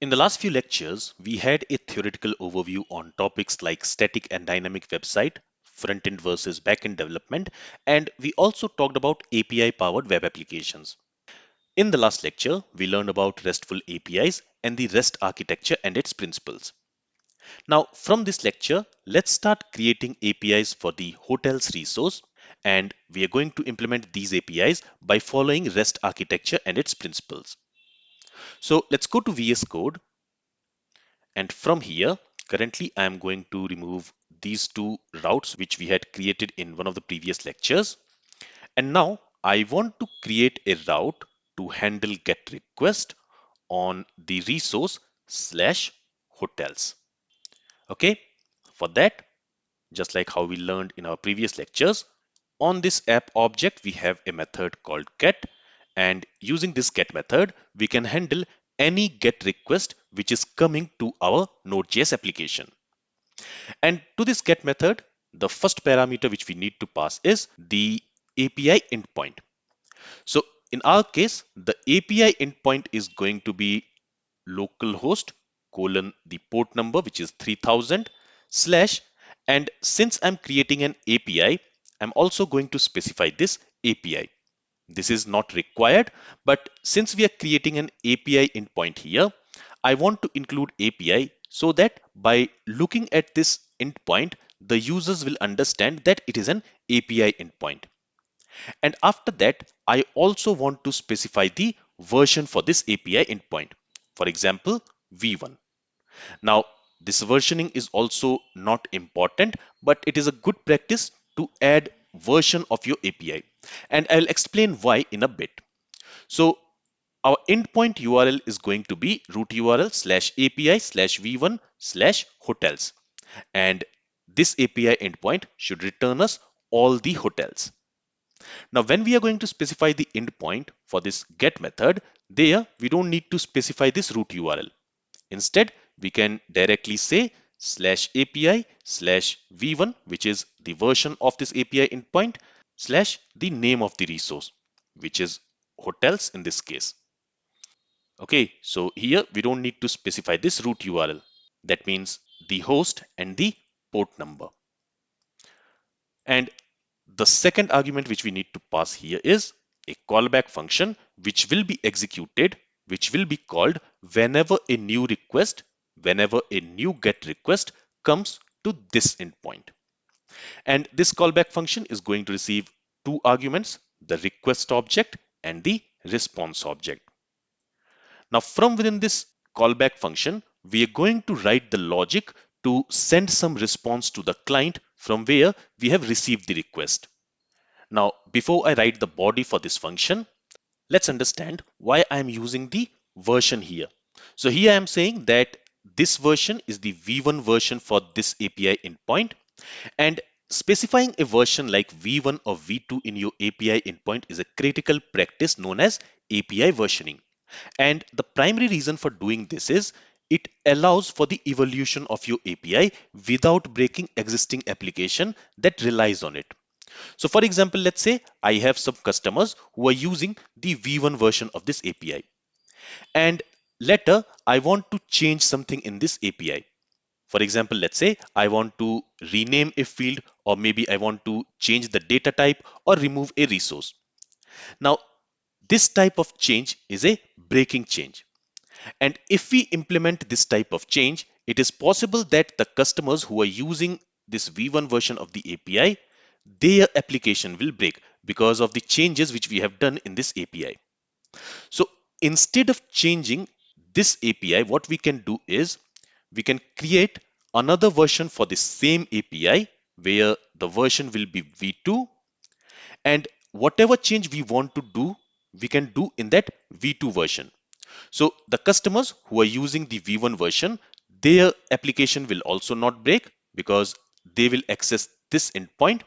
In the last few lectures, we had a theoretical overview on topics like static and dynamic website, front-end versus back-end development, and we also talked about API-powered web applications. In the last lecture, we learned about RESTful APIs and the REST architecture and its principles. Now, from this lecture, let's start creating APIs for the hotels resource, and we are going to implement these APIs by following REST architecture and its principles. So let's go to VS Code. And from here, currently I am going to remove these two routes which we had created in one of the previous lectures. And now I want to create a route to handle GET request on the resource slash hotels. Okay, for that, just like how we learned in our previous lectures, on this app object, we have a method called get, and using this get method, we can handle any GET request which is coming to our Node.js application. And to this get method, the first parameter which we need to pass is the API endpoint. So in our case, the API endpoint is going to be localhost colon the port number, which is 3000 slash, and since I'm creating an API, I'm also going to specify this API. This is not required, but since we are creating an API endpoint here, I want to include API so that by looking at this endpoint, the users will understand that it is an API endpoint. And after that, I also want to specify the version for this API endpoint. For example, V1. Now, this versioning is also not important, but it is a good practice to add version of your API. And I'll explain why in a bit. So our endpoint URL is going to be root URL slash API slash V1 slash hotels. And this API endpoint should return us all the hotels. Now, when we are going to specify the endpoint for this get method, there we don't need to specify this root URL. Instead, we can directly say slash API slash V1, which is the version of this API endpoint, slash the name of the resource, which is hotels in this case. Okay, so here we don't need to specify this root URL. That means the host and the port number. And the second argument which we need to pass here is a callback function which will be executed, which will be called whenever a new get request comes to this endpoint. And this callback function is going to receive two arguments, the request object and the response object. Now from within this callback function, we are going to write the logic to send some response to the client from where we have received the request. Now, before I write the body for this function, let's understand why I am using the version here. So here I am saying that this version is the V1 version for this API endpoint, and specifying a version like V1 or V2 in your API endpoint is a critical practice known as API versioning. And the primary reason for doing this is it allows for the evolution of your API without breaking existing application that relies on it. So for example, let's say I have some customers who are using the V1 version of this API. And later, I want to change something in this API. For example, let's say I want to rename a field, or maybe I want to change the data type or remove a resource. Now, this type of change is a breaking change. And if we implement this type of change, it is possible that the customers who are using this V1 version of the API, their application will break because of the changes which we have done in this API. So instead of changing this API, what we can do is we can create another version for the same API where the version will be V2, and whatever change we want to do, we can do in that V2 version. So the customers who are using the V1 version, their application will also not break because they will access this endpoint.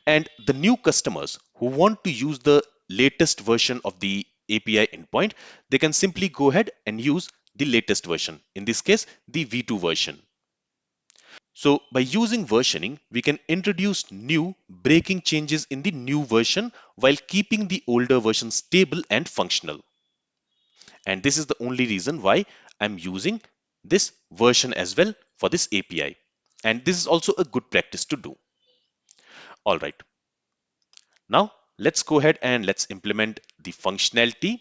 And the new customers who want to use the latest version of the API endpoint, they can simply go ahead and use the latest version. In this case, the V2 version. So by using versioning, we can introduce new breaking changes in the new version while keeping the older version stable and functional. And this is the only reason why I'm using this version as well for this API. And this is also a good practice to do. All right. Now let's go ahead and let's implement the functionality.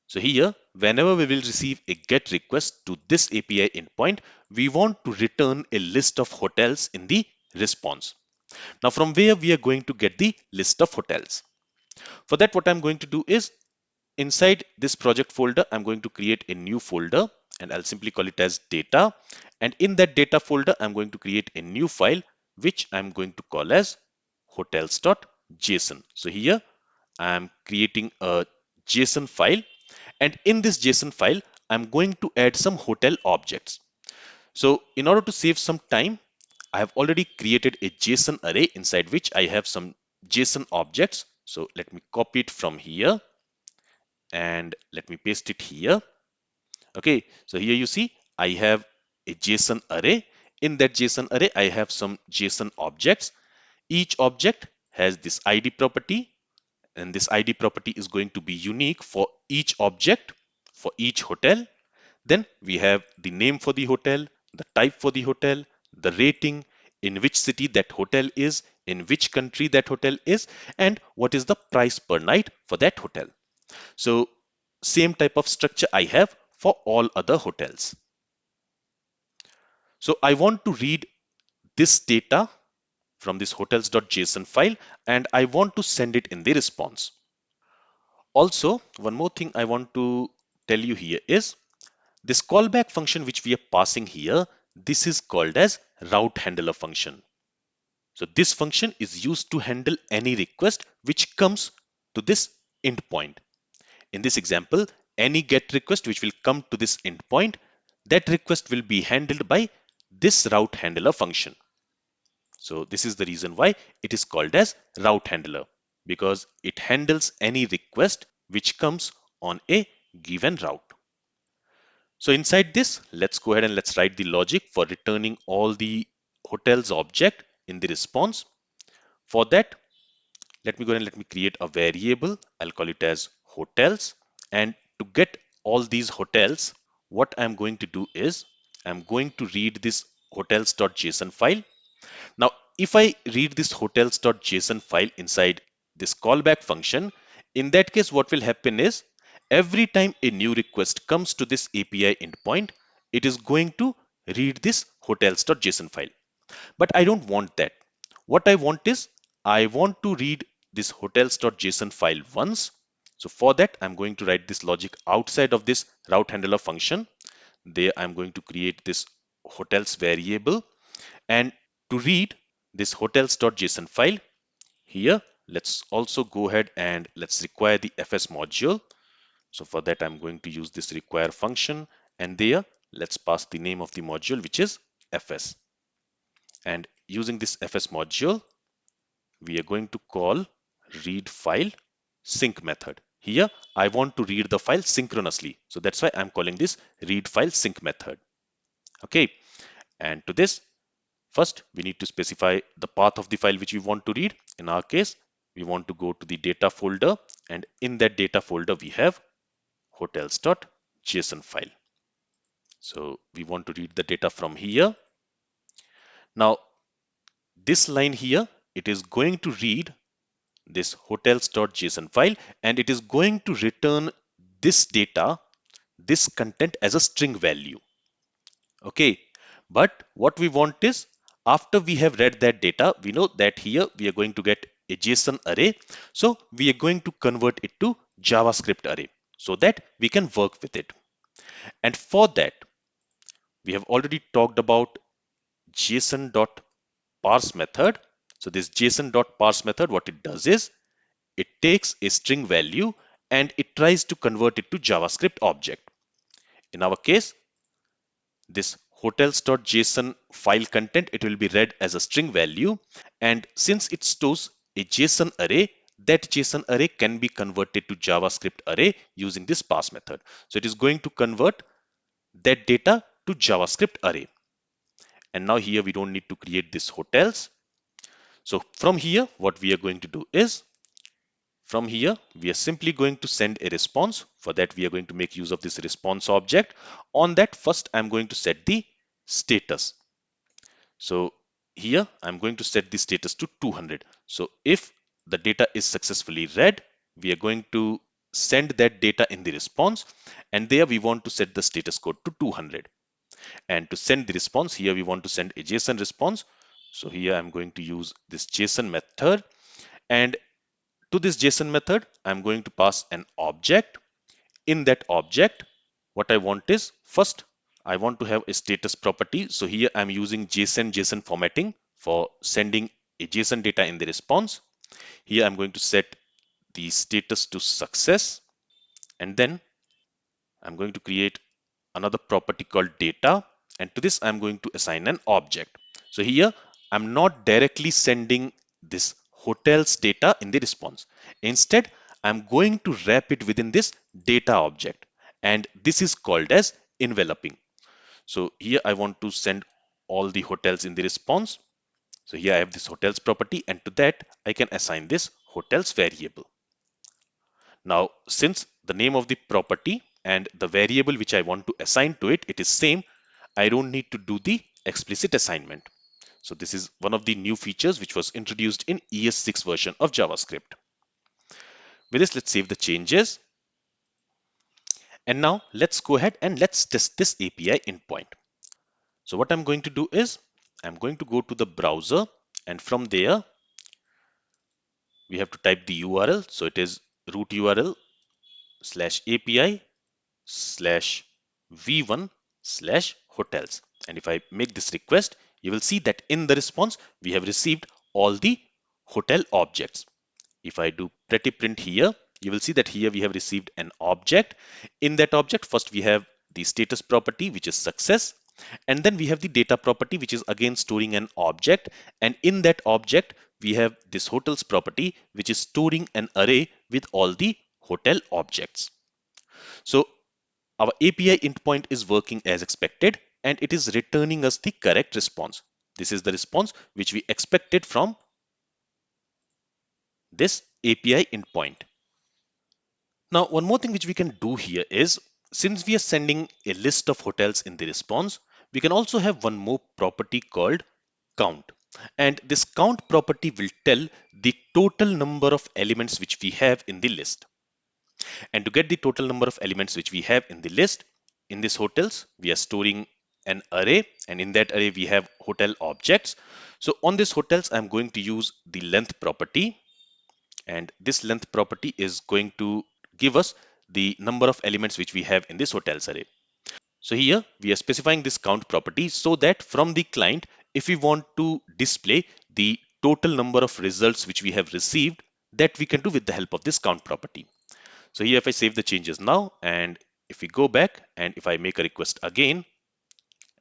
So here, whenever we will receive a GET request to this API endpoint, we want to return a list of hotels in the response. Now from where we are going to get the list of hotels? For that, what I'm going to do is inside this project folder, I'm going to create a new folder and I'll simply call it as data. And in that data folder, I'm going to create a new file, which I'm going to call as hotels.json. So here I'm creating a JSON file, and in this JSON file, I'm going to add some hotel objects. So in order to save some time, I have already created a JSON array inside which I have some JSON objects. So let me copy it from here and let me paste it here. Okay, so here you see I have a JSON array. In that JSON array, I have some JSON objects. Each object has this ID property, and this ID property is going to be unique for each object, for each hotel. Then we have the name for the hotel, the type for the hotel, the rating, in which city that hotel is, in which country that hotel is, and what is the price per night for that hotel. So same type of structure I have for all other hotels. So I want to read this data from this hotels.json file and I want to send it in the response. Also, one more thing I want to tell you here is this callback function which we are passing here, this is called as route handler function. So this function is used to handle any request which comes to this endpoint. In this example, any GET request which will come to this endpoint, that request will be handled by this route handler function. So this is the reason why it is called as route handler, because it handles any request which comes on a given route. So inside this, let's go ahead and let's write the logic for returning all the hotels object in the response. For that, let me go ahead and let me create a variable. I'll call it as hotels. And to get all these hotels, what I'm going to do is I'm going to read this hotels.json file. Now, if I read this hotels.json file inside this callback function, in that case, what will happen is every time a new request comes to this API endpoint, it is going to read this hotels.json file. But I don't want that. What I want is I want to read this hotels.json file once. So for that, I'm going to write this logic outside of this route handler function. There, I'm going to create this hotels variable. And to read this hotels.json file, here, let's also go ahead and let's require the fs module. So for that, I'm going to use this require function. And there, let's pass the name of the module, which is fs. And using this fs module, we are going to call read file sync method. Here, I want to read the file synchronously. So that's why I'm calling this read file sync method. Okay. And to this, first, we need to specify the path of the file which we want to read. In our case, we want to go to the data folder, and in that data folder, we have hotels.json file. So we want to read the data from here. Now, this line here, it is going to read this hotels.json file and it is going to return this data, this content as a string value. Okay, but what we want is after we have read that data, we know that here we are going to get a JSON array. So we are going to convert it to JavaScript array so that we can work with it. And for that, we have already talked about JSON.parse method. So this JSON.parse method, what it does is it takes a string value and it tries to convert it to JavaScript object. In our case, this hotels.json file content, it will be read as a string value. And since it stores a JSON array, that JSON array can be converted to JavaScript array using this parse method. So it is going to convert that data to JavaScript array. And now here we don't need to create this hotels. So from here, what we are going to do is From here, we are simply going to send a response. For that, we are going to make use of this response object. On that, first, I'm going to set the status. So here, I'm going to set the status to 200. So if the data is successfully read, we are going to send that data in the response. And there we want to set the status code to 200. And to send the response, here we want to send a JSON response. So here I'm going to use this JSON method. And to this JSON method, I'm going to pass an object. In that object, what I want is, first, I want to have a status property. So here I'm using JSON formatting for sending a JSON data in the response. Here I'm going to set the status to success. And then I'm going to create another property called data. And to this, I'm going to assign an object. So here, I'm not directly sending this hotels data in the response. Instead, I'm going to wrap it within this data object. And this is called as enveloping. So here I want to send all the hotels in the response. So here I have this hotels property, and to that I can assign this hotels variable. Now, since the name of the property and the variable which I want to assign to it, it is same, I don't need to do the explicit assignment. So this is one of the new features which was introduced in ES6 version of JavaScript. With this, let's save the changes. And now let's go ahead and let's test this API endpoint. So what I'm going to do is I'm going to go to the browser, and from there we have to type the URL. So it is root URL /API /v1/hotels. And if I make this request, you will see that in the response, we have received all the hotel objects. If I do pretty print here, you will see that here we have received an object. In that object, first we have the status property, which is success. And then we have the data property, which is again storing an object. And in that object, we have this hotels property, which is storing an array with all the hotel objects. So our API endpoint is working as expected, and it is returning us the correct response. This is the response which we expected from this API endpoint. Now, one more thing which we can do here is, since we are sending a list of hotels in the response, we can also have one more property called count. And this count property will tell the total number of elements which we have in the list. And to get the total number of elements which we have in the list, in this hotels, we are storing an array, and in that array we have hotel objects. So on this hotels, I'm going to use the length property, and this length property is going to give us the number of elements which we have in this hotels array. So here we are specifying this count property so that from the client, if we want to display the total number of results which we have received, that we can do with the help of this count property. So here if I save the changes now, and if we go back and if I make a request again,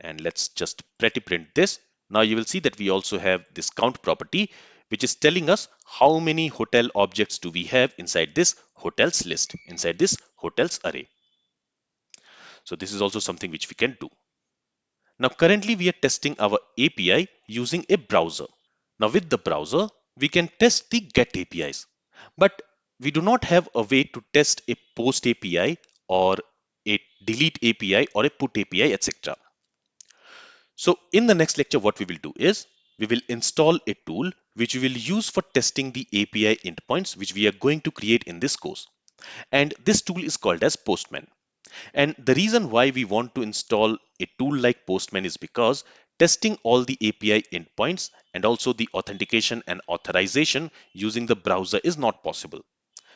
and let's just pretty print this, now you will see that we also have this count property, which is telling us how many hotel objects do we have inside this hotels list, inside this hotels array. So this is also something which we can do. Now currently we are testing our API using a browser. Now with the browser, we can test the GET APIs, but we do not have a way to test a POST API or a delete API or a put API, etc. So in the next lecture, what we will do is we will install a tool which we will use for testing the API endpoints which we are going to create in this course. And this tool is called as Postman. And the reason why we want to install a tool like Postman is because testing all the API endpoints and also the authentication and authorization using the browser is not possible.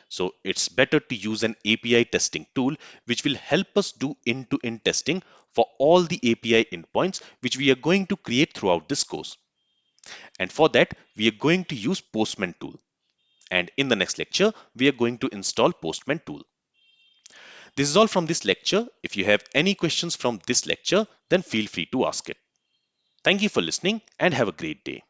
So it's better to use an API testing tool which will help us do end-to-end testing for all the API endpoints which we are going to create throughout this course. And for that, we are going to use Postman tool. And in the next lecture, we are going to install Postman tool. This is all from this lecture. If you have any questions from this lecture, then feel free to ask it. Thank you for listening and have a great day.